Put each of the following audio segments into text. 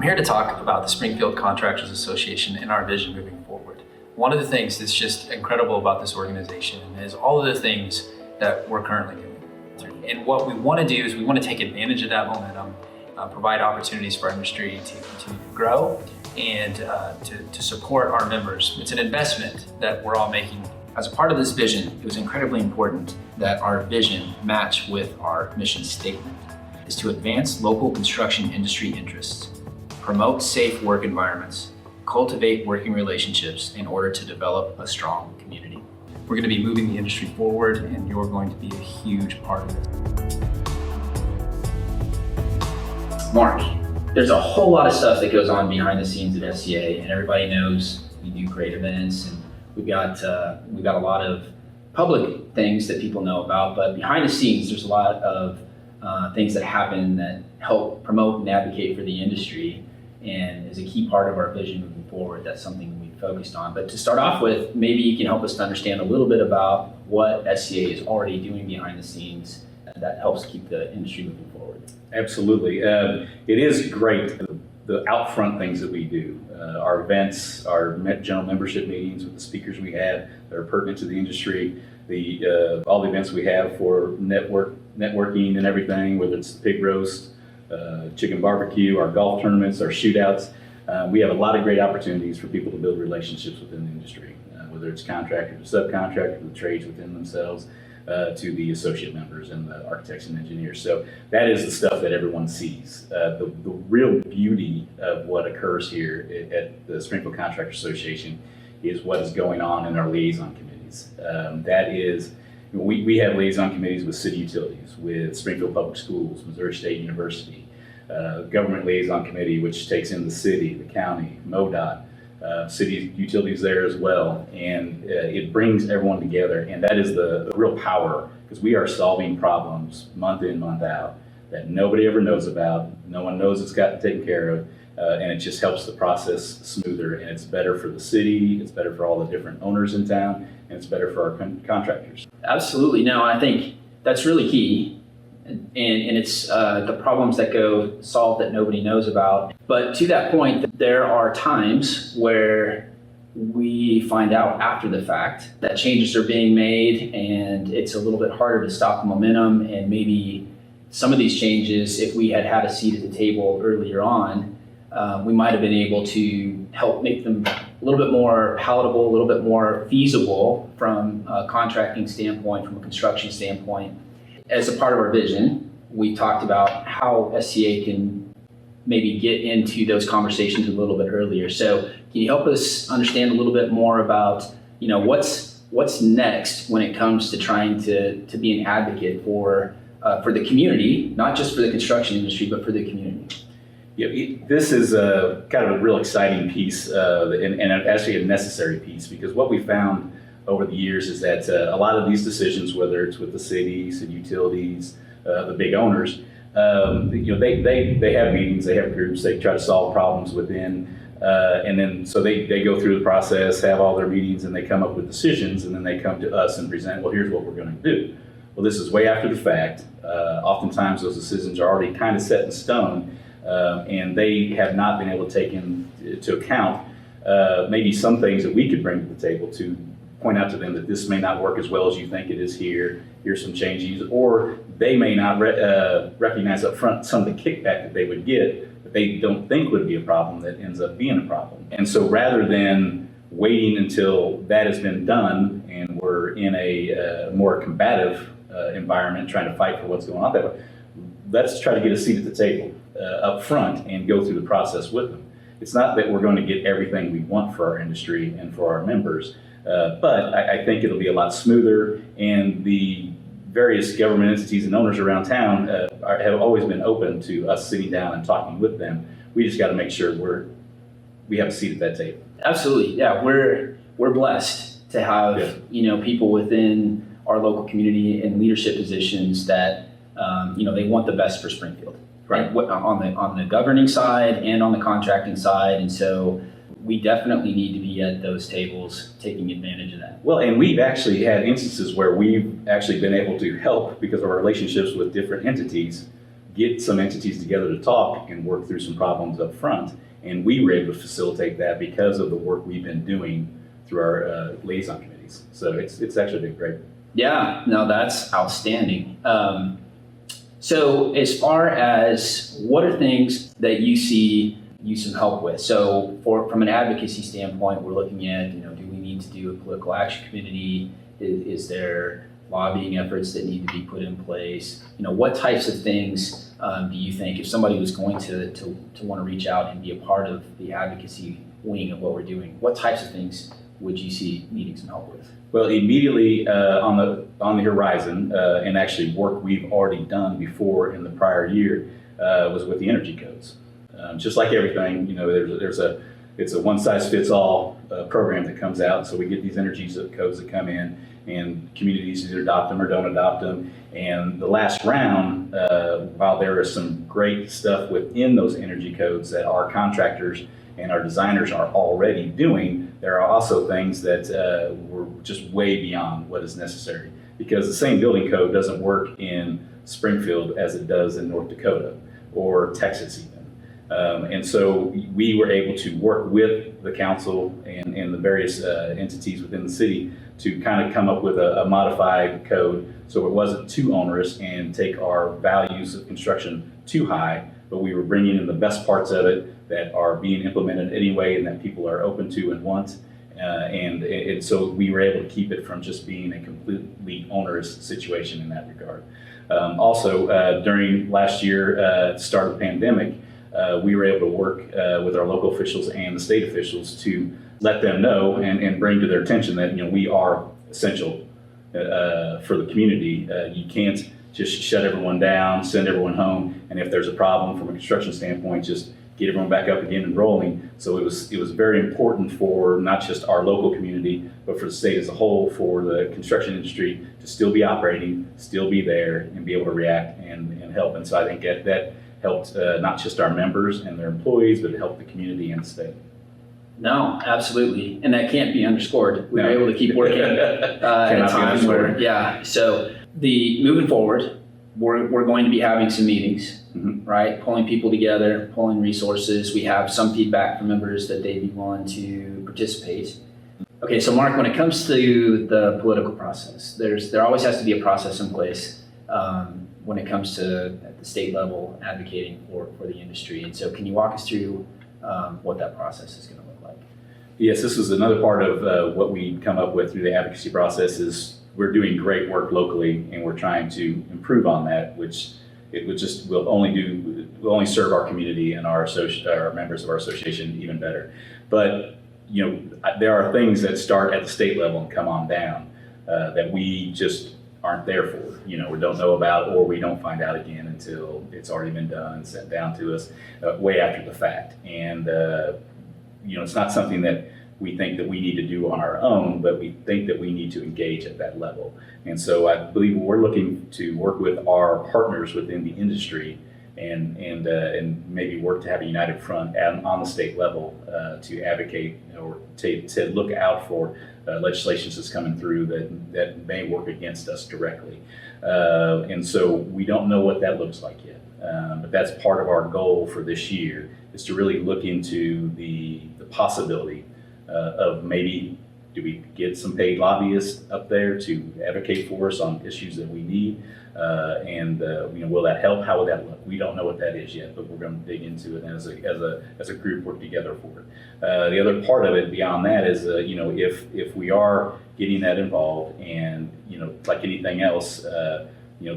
here to talk about the Springfield Contractors Association and our vision moving forward. One of the things that's just incredible about this organization is all of the things that we're currently doing. And what we want to do is we want to take advantage of that momentum, provide opportunities for our industry to continue to grow and to support our members. It's an investment that we're all making. As a part of this vision, it was incredibly important that our vision match with our mission statement, is to advance local construction industry interests, promote safe work environments, cultivate working relationships in order to develop a strong community. We're going to be moving the industry forward, and you're going to be a huge part of it. Mark, there's a whole lot of stuff that goes on behind the scenes at SCA, and everybody knows we do great events, and we've got a lot of public things that people know about, but behind the scenes, there's a lot of things that happen that help promote and advocate for the industry, and is a key part of our vision moving forward. That's something we focused on. But to start off with, maybe you can help us to understand a little bit about what SCA is already doing behind the scenes that helps keep the industry moving forward. Absolutely. It is great, the out front things that we do. Our events, our general membership meetings with the speakers we have that are pertinent to the industry, all the events we have for networking and everything, whether it's the pig roast, chicken barbecue, our golf tournaments, our shootouts. We have a lot of great opportunities for people to build relationships within the industry, whether it's contractor to subcontractor, to the trades within themselves, to the associate members and the architects and engineers. So that is the stuff that everyone sees. The real beauty of what occurs here at the Springfield Contractors Association is what is going on in our liaison committees. That is, we have liaison committees with city utilities, with Springfield Public Schools, Missouri State University, government liaison committee, which takes in the city, the county, MoDOT, city utilities there as well, and it brings everyone together, and that is the real power, because we are solving problems month in, month out that nobody ever knows about, no one knows it's gotten taken care of, and it just helps the process smoother, and it's better for the city, it's better for all the different owners in town, and it's better for our contractors. Absolutely. No, I think that's really key. And it's the problems that go solved that nobody knows about. But to that point, there are times where we find out after the fact that changes are being made, and it's a little bit harder to stop the momentum. And maybe some of these changes, if we had had a seat at the table earlier on, we might have been able to help make them a little bit more palatable, a little bit more feasible from a contracting standpoint, from a construction standpoint. As a part of our vision, we talked about how SCA can maybe get into those conversations a little bit earlier. So can you help us understand a little bit more about, what's next when it comes to trying to be an advocate for the community, not just for the construction industry, but for the community? Yeah, this is kind of a real exciting piece and actually a necessary piece, because what we found over the years is that a lot of these decisions, whether it's with the cities and utilities, the big owners, they have meetings, they have groups, they try to solve problems within, and then so they go through the process, have all their meetings, and they come up with decisions, and then they come to us and present, well, here's what we're going to do. Well, this is way after the fact. Oftentimes those decisions are already kind of set in stone, and they have not been able to take into account maybe some things that we could bring to the table to point out to them that this may not work as well as you think it is here. Here's some changes, or they may not recognize up front some of the kickback that they would get that they don't think would be a problem that ends up being a problem. And so rather than waiting until that has been done and we're in a more combative environment trying to fight for what's going on there, let's try to get a seat at the table up front and go through the process with them. It's not that we're going to get everything we want for our industry and for our members, but I think it'll be a lot smoother, and the various government entities and owners around town have always been open to us sitting down and talking with them. We just got to make sure we have a seat at that table. Absolutely, yeah. We're blessed to have people within our local community in leadership positions that they want the best for Springfield, right? On the governing side and on the contracting side, and so we definitely need to be at those tables taking advantage of that. Well, and we've actually had instances where we've actually been able to help because of our relationships with different entities get some entities together to talk and work through some problems up front. And we were able to facilitate that because of the work we've been doing through our liaison committees. So it's actually been great. Yeah, no, that's outstanding. So as far as what are things that you see you some help with? So from an advocacy standpoint, we're looking at, do we need to do a political action committee? Is there lobbying efforts that need to be put in place? What types of things do you think, if somebody was going to want to reach out and be a part of the advocacy wing of what we're doing, what types of things would you see needing some help with? Well, immediately on the horizon, and actually work we've already done before in the prior year, was with the energy codes. Just like everything, it's a one-size-fits-all program that comes out. So we get these energy codes that come in, and communities either adopt them or don't adopt them. And the last round, while there is some great stuff within those energy codes that our contractors and our designers are already doing, there are also things that were just way beyond what is necessary, because the same building code doesn't work in Springfield as it does in North Dakota or Texas even. And so we were able to work with the council and the various entities within the city to kind of come up with a modified code so it wasn't too onerous and take our values of construction too high, but we were bringing in the best parts of it that are being implemented anyway and that people are open to and want. And so we were able to keep it from just being a completely onerous situation in that regard. Also, during last year, start of the pandemic, we were able to work with our local officials and the state officials to let them know and bring to their attention that we are essential for the community. You can't just shut everyone down, send everyone home, and if there's a problem from a construction standpoint, just get everyone back up again and rolling. So it was very important for not just our local community, but for the state as a whole, for the construction industry to still be operating, still be there, and be able to react and help. And so I think that helped not just our members and their employees, but it helped the community and the state. No, absolutely. And that can't be underscored. We were able to keep working at a time where, so moving forward, we're going to be having some meetings, right? Pulling people together, pulling resources. We have some feedback from members that they'd be willing to participate. Okay, so Mark, when it comes to the political process, there always has to be a process in place when it comes to at the state level advocating for the industry. And so can you walk us through what that process is going to look like? Yes, this is another part of what we come up with through the advocacy process. Is we're doing great work locally and we're trying to improve on that, which will only serve our community and our members of our association even better. But there are things that start at the state level and come on down that we just aren't there for, or don't know about, or we don't find out again until it's already been done and sent down to us way after the fact. And it's not something that we think that we need to do on our own, but we think that we need to engage at that level. And so I believe we're looking to work with our partners within the industry and maybe work to have a united front on the state level to advocate or to look out for legislations that's coming through that may work against us directly. And so we don't know what that looks like yet. But that's part of our goal for this year, is to really look into the possibility of maybe, do we get some paid lobbyists up there to advocate for us on issues that we need? Will that help? How will that look? We don't know what that is yet, but we're going to dig into it and as a group work together for it. The other part of it beyond that is, if we are getting that involved, and like anything else, the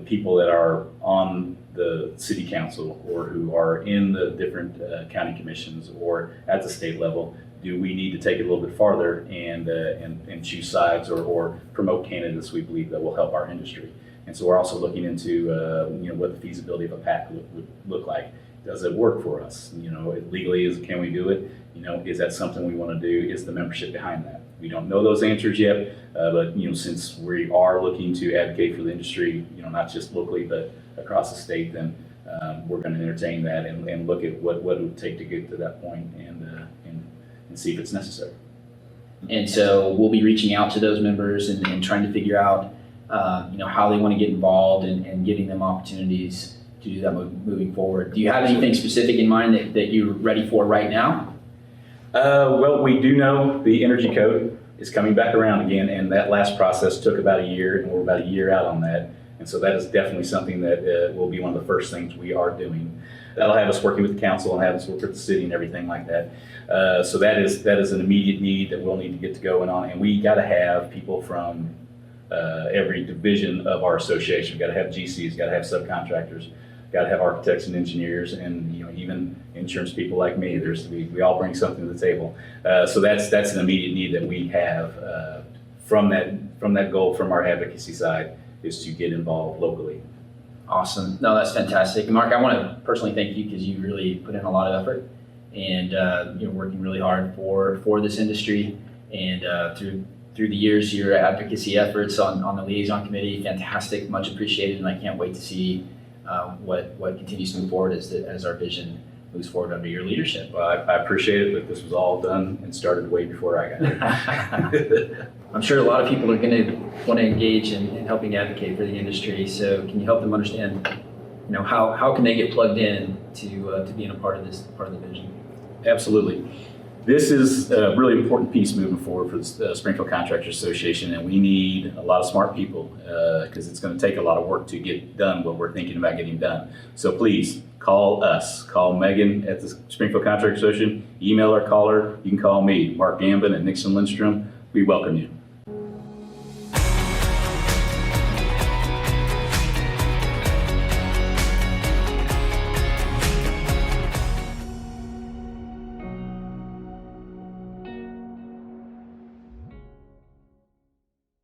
people that are on the city council or who are in the different county commissions or at the state level, do we need to take it a little bit farther and choose sides or promote candidates we believe that will help our industry? And so we're also looking into what the feasibility of a PAC would look like. Does it work for us? Legally, can we do it? Is that something we want to do? Is the membership behind that? We don't know those answers yet, but since we are looking to advocate for the industry, not just locally but across the state, then we're going to entertain that and look at what it would take to get to that point and see if it's necessary. And so we'll be reaching out to those members and trying to figure out how they want to get involved and giving them opportunities do that moving forward. Do you have anything specific in mind that you're ready for right now? Well, we do know the energy code is coming back around again, and that last process took about a year, and we're about a year out on that. And so that is definitely something that will be one of the first things we are doing. That'll have us working with the council and have us work with the city and everything like that. So that is an immediate need that we'll need to get to going on. And we got to have people from every division of our association. We've got to have GCs, got to have subcontractors, got to have architects and engineers, and even insurance people like me. We all bring something to the table. So that's an immediate need that we have from that goal from our advocacy side, is to get involved locally. Awesome. No, that's fantastic. Mark, I want to personally thank you because you really put in a lot of effort, and you're working really hard for this industry, and through the years, your advocacy efforts on the liaison committee, fantastic, much appreciated, and I can't wait to see what continues to move forward as our vision moves forward under your leadership. Well, I appreciate it, but this was all done and started way before I got here. I'm sure a lot of people are going to want to engage in helping advocate for the industry. So can you help them understand, how can they get plugged in to being a part of the vision? Absolutely. This is a really important piece moving forward for the Springfield Contractors Association, and we need a lot of smart people because it's going to take a lot of work to get done what we're thinking about getting done. So please call us. Call Megan at the Springfield Contractors Association. Email or call her. You can call me, Mark Gambin at Nixon Lindstrom. We welcome you.